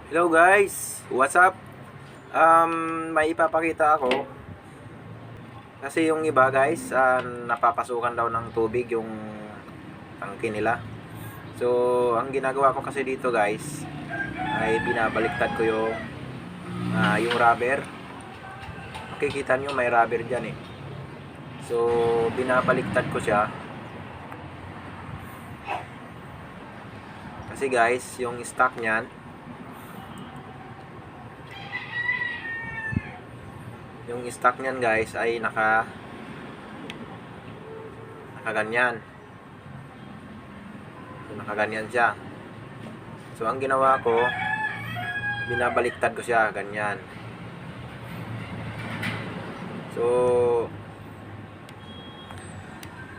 Hello guys, what's up? May ipapakita ako kasi yung iba guys, napapasukan daw ng tubig yung tangke nila. So, ang ginagawa ko kasi dito guys ay binabaliktad ko yung rubber. Makikita nyo may rubber dyan eh. So, binabaliktad ko siya. Kasi guys, yung stock niyan, guys ay nakaganyan. So, nakaganyan siya. So ang ginawa ko, binabaliktad ko siya ganyan. So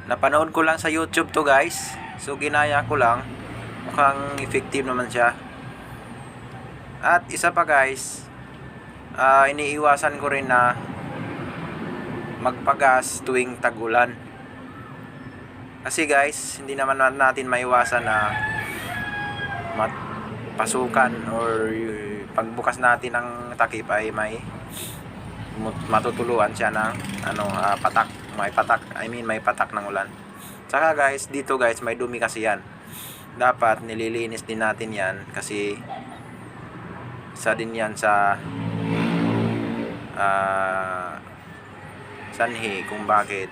napanood ko lang sa YouTube to guys. So ginaya ko lang. Mukhang effective naman siya. At isa pa guys, iniiwasan ko rin na magpagas tuwing tag-ulan. Kasi guys, hindi naman natin maiwasan na pasukan or pagbukas natin ng takip ay may matutuluan siya ng patak, may patak ng ulan. Saka guys, dito guys may dumi kasi yan. Dapat nililinis din natin yan kasi isa din yan sa sanhi kung bakit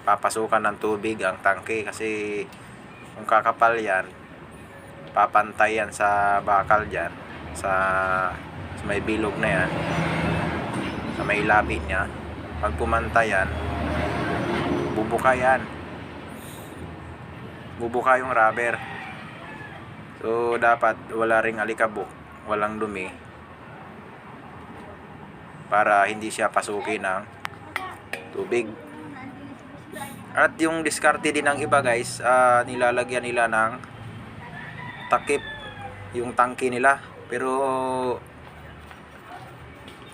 papasukan ng tubig ang tangke, kasi kung kakapal yan, papantay yan sa bakal dyan, sa may bilog na yan, sa may labi niya. Pag pumantay yan, bubuka yung rubber. So dapat wala ring alikabok, walang dumi, para hindi siya pasukin ng tubig. At yung diskarte din ng iba guys, nilalagyan nila ng takip yung tangke nila. Pero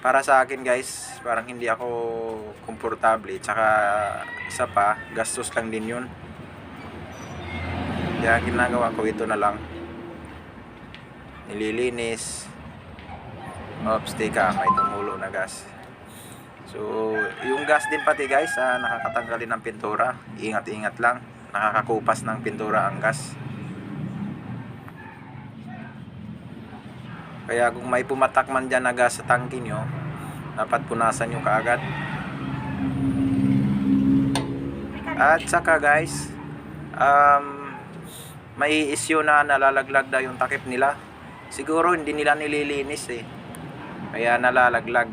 para sa akin guys, parang hindi ako komportable. Tsaka isa pa, gastos lang din yun. Kaya ginagawa ko ito na lang. Nililinis. Oops, teka, may tumulo na gas. So, yung gas din pati guys, nakakatanggal din ng pintura. Ingat-ingat lang. Nakakakupas ng pintura ang gas. Kaya kung may pumatak man dyan na gas sa tangke nyo, dapat punasan nyo kaagad. At saka guys, may issue na nalalaglag na yung takip nila. Siguro hindi nila nililinis eh. Kaya nalalaglag.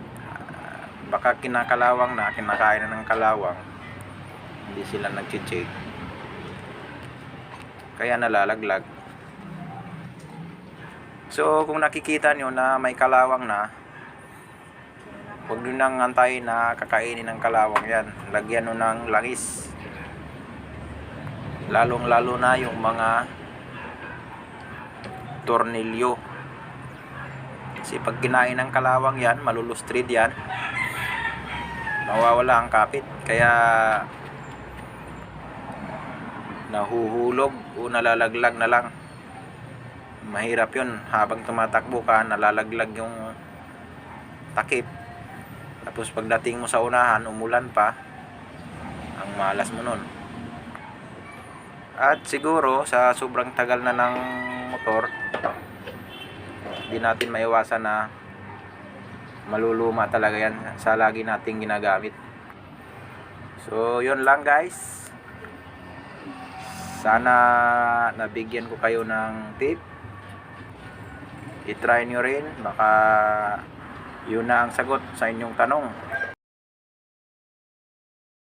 Baka kinakain na ng kalawang, hindi sila nag-check, kaya nalalaglag. So kung nakikita nyo na may kalawang na, huwag nyo nang antayin na kakainin ng kalawang yan. Lagyan nyo ng langis, lalong lalo na yung mga tornilyo, kasi pag kinain ng kalawang yan, malulustrid yan, mawawala ang kapit, kaya nahuhulog o nalalaglag na lang. Mahirap yun, habang tumatakbo ka, nalalaglag yung takip. Tapos pagdating mo sa unahan, umulan pa, ang malas mo nun. At siguro sa sobrang tagal na ng motor, hindi natin maiwasan na maluluma talaga yan sa lagi nating ginagamit. So yun lang guys, sana nabigyan ko kayo ng tip. I-try nyo rin, baka yun na ang sagot sa inyong tanong.